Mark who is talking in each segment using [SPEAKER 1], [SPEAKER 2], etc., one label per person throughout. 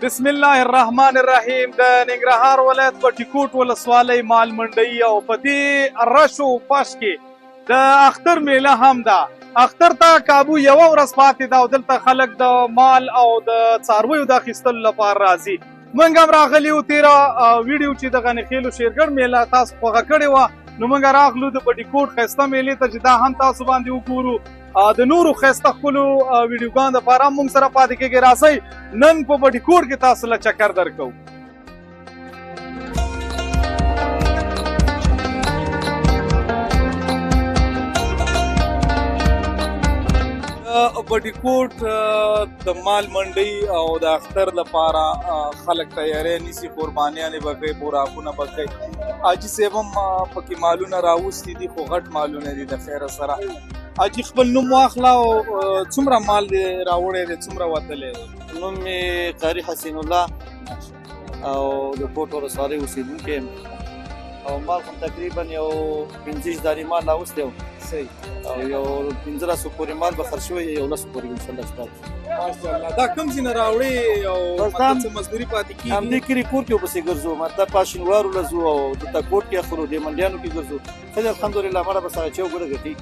[SPEAKER 1] बिस्मिल्लाहिर्रहमानिर्रहीम د ننګرهار ولایت بټیکوټ ولسوالۍ مال منډۍ او په دې رشو پش کې د اختر میله هم ده. اختر ته کابو یوه ورځ پاتې ده او دلته خلک د مال او د څارویو د اخیستلو لپاره راځي. موږ هم راغلي وو تېره ویډیو چې د غنیخیلو شیرګړ میله تاسو خوښه کړې وه، نو موږ راغلو د بټیکوټ ښایسته میلې ته چې دا هم تاسو باندې وګورو. د نورو ښایسته ښکلو ویډیوګانو دپاره هم موږ سره پاتې کېږئ. راځئ نن په بټیکوټ کې تاسو له چکر درکوو. بټیکوټ د مال منډۍ او د اختر لپاره خلک تیاری نیسي، قربانیانې به کوي، خوراکونه به کوي. حاجي صاحب هم پکې مالونه راوستي دي، خو غټ مالونه دي د خیره سره. حاجي خپل نوم واخله او څومره مال دې راوړی دی، څومره وتلی دی؟
[SPEAKER 2] نوم مې قاري حسین الله او د کوټ ولسوالۍ اوسېدونکی یم او مال خو تقریبا یو 15 دانې مال راوستی و او یو 1500 پورې مال به خرڅ شوی، یو 10 پورې انشاءالله شته.
[SPEAKER 1] ماشاءالله. دا کوم ځای نه راوړې او څه مزدوري پاتې کېږي؟
[SPEAKER 2] همدې کلي کور کې ورپسې ګرځو، مطلب پاشینوارو له ځو او دلته کوټ کې اخلو، دې منډیانو کې ګرځو. ښځې الحمدلله مړه به سره چې وګوره ګټي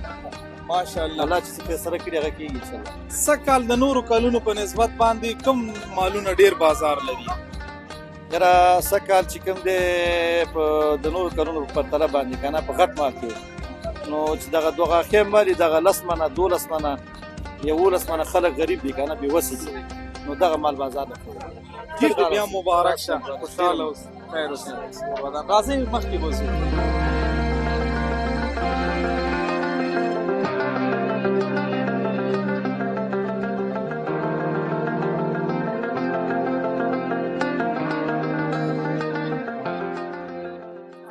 [SPEAKER 1] ماشاءالله.
[SPEAKER 2] الله چې څه فیصله کړي هغه کېږي انشاءالله.
[SPEAKER 1] سږ کال د نورو کلونو په نسبت باندې کوم مالونه ډېر بازار لري؟
[SPEAKER 2] یاره سږ کال چې کوم دی د نورو کلونو په پرتله باندې که نه په غټ مال کې نو چې دغه دوه غاښې مال دي، دغه 10 منه 12 منه 11 منه خلک غریب دي که نه بېوسې دي، نو دغه مال بازار نه کوي.
[SPEAKER 1] ټیک دی، بیا مبارک شه، خوشحاله اوسه، خیر اوسه. راځئ مخکې به ځو.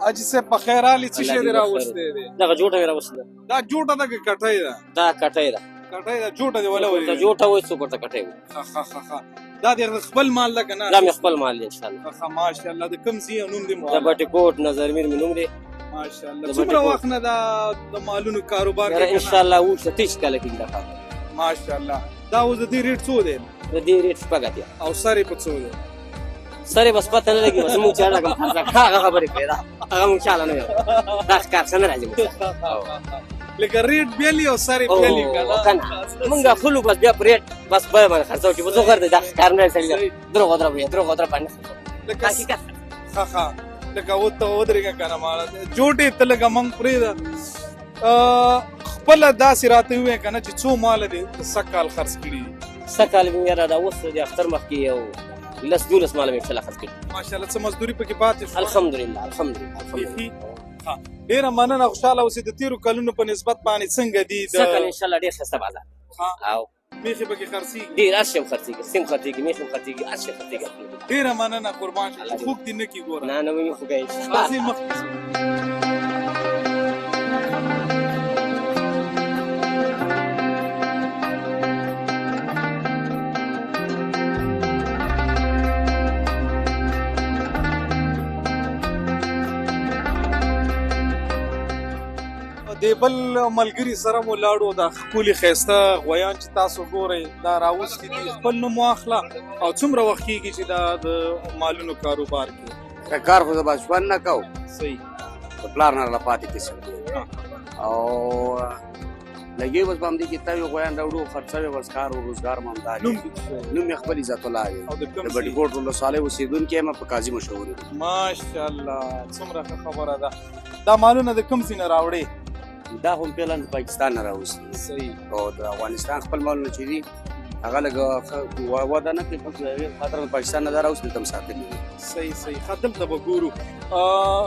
[SPEAKER 1] حاجي صاحب په خیر حالې څه شی دې راوستی دی؟
[SPEAKER 2] دغه جوټه مې راوستې ده.
[SPEAKER 1] دا جوټه ده که کټۍ ده؟
[SPEAKER 2] دا کټۍ ده.
[SPEAKER 1] کټۍ ده. جوټه دې وله ولې؟
[SPEAKER 2] جوټه وایي، څوک ورته کټۍ وایي.
[SPEAKER 1] ښه. دا دې خپل مال ده که نه؟
[SPEAKER 2] دا مې خپل مال دی انشاءالله.
[SPEAKER 1] ښه ماشاءالله. د کوم ځای نوم دې
[SPEAKER 2] د بټیکوټ نظر میر مې نوم دی.
[SPEAKER 1] ماشاءالله. څومره وخت نه دا د مالونو کاروبار کوي؟
[SPEAKER 2] انشاءالله اوس 30 کاله کېږي دا کار.
[SPEAKER 1] ماشاءالله. دا اوس د دې ریټ څو دی؟
[SPEAKER 2] د دې ریټ شپږ اتیا.
[SPEAKER 1] او سر یې په څو دی؟
[SPEAKER 2] سر یې بس پته نه لګي، بس موږ چې هغه هغه خبرې کوي، هغه موږ چاله نه یو دا ښکار څه نه راځي موږ
[SPEAKER 1] لکه ریټ بیل او سر یې بیل که نه؟
[SPEAKER 2] موږ خلو بس بیا په ریټ بس بیه باندې خرڅوو چې زه غر دی دا ښکار نه سړي دروغ ودره باندې حقیقت.
[SPEAKER 1] ښه لکه ودرېږه که نه ماله جوټې ته لږه موږ پرېږده. خپله داسې راته ووایه که نه چې څو ماله دې سږ کال خرڅ کړي دي؟
[SPEAKER 2] سږ کال مې یاره دا اوس د اختر مخکې یو 10-12 ماله مې انشاءالله خرڅ کړي.
[SPEAKER 1] ماشاءالله. څه مزدوري پکې پاتې شوه؟
[SPEAKER 2] الحمدلله.
[SPEAKER 1] ډېره مننه، خوشحاله اوسئ. د تېرو کلونو په نسبت باندې څنګه دي؟
[SPEAKER 2] سږ کال انشاءالله ډېر ښایسته بازار او
[SPEAKER 1] میخې پکې خرڅېږي؟
[SPEAKER 2] ډېر هر شی هم خرڅېږي، سیم خرڅېږي، میخ هم خرڅېږي، هر شی خرڅېږي.
[SPEAKER 1] ډېره مننه، قربان شه. خوږ دې نه کړي ګوره.
[SPEAKER 2] نه مې خوږی.
[SPEAKER 1] راځئ مخکې ځو. د بل ملګري سره مو لاړو، دا ښکلي ښایسته غویان چې تاسو ګورئ دا راوستي دي. خپل نوم واخله او څومره وخت کېږي چې دا د مالونو کاروبار کې؟
[SPEAKER 3] کار خو زه بچپن نه کوو،
[SPEAKER 1] صحیح
[SPEAKER 3] د پلار نه راله پاتې کیسه او لګي بس په همدې کې تاوي غویان راوړو، خرڅوي بس کار او روزګار مو همدا دی. نوم یې خپل عزت الله دی. د بټیکوټ ولسوالۍ اوسېدونکی یم، په قاضي مشهور یم.
[SPEAKER 1] ماشاءالله. څومره ښه خبره ده. دا مالونه د کوم ځای نه راوړې؟
[SPEAKER 3] دا هم فعلا د پاکستان نه راوستي.
[SPEAKER 1] صحیح.
[SPEAKER 3] او د افغانستان خپل مالونه چې دي هغه لږ وده نه کوي، خاطر د پاکستان نه دا راوستي دلته م ساتلي دي.
[SPEAKER 1] صحیح. ښه دلته به ګورو.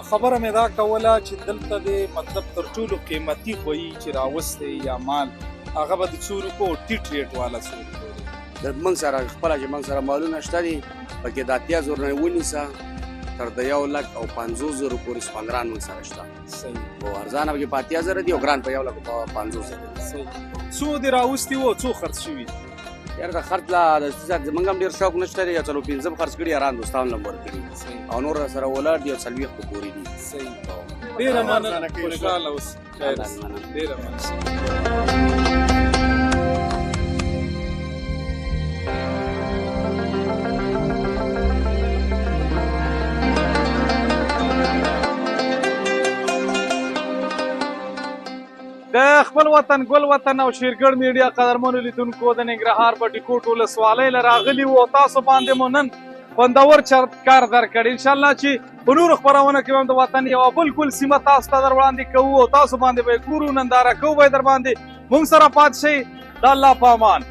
[SPEAKER 1] خبره مې دا کوله چې دلته د مطلب تر ټولو قیمتي غویي چې راوستی یا مال هغه به د څو روپو ټیټ ریټ والا څو روپو دی؟
[SPEAKER 3] د موږ سره خپله چې موږ سره مالونه شته دي پکې د 80,000 نه ونیسه تر د 1,50,000 پورې سپانګران موږ سره شته.
[SPEAKER 1] صحیح.
[SPEAKER 3] او ارزانه پکې په 80,000 دي او ګران په 1,50,000 دي.
[SPEAKER 1] صحیح. څو دې راوستي وو، څو خرڅ شوي؟
[SPEAKER 3] یاره د خرڅ لا د زموږ هم ډېر شوق نشته دی، څلور 15 خرڅ کړي، یاران دوستان هم ورکړي او نور سره ولاړ دي او 40 پورې دي.
[SPEAKER 1] صحیح. ډېره مننه، خوشحاله اوسئ. ډېره مننه. خپل وطن ګل وطن او شیرګړ میډیا قدرمنو لیدونکو د ننګرهار په ټیکوټ ولسوالۍ له راغلي وو تاسو باندې مو نن خوندور کار درکړ انشاءالله چې په نورو خپرونه کې هم د وطن یوه بلکل سیمه تاسو ته در وړاندې کوو او تاسو باندې به یې ګورو ننداره کوو به یې در باندې موږ سره پاتې شئ د الله په امان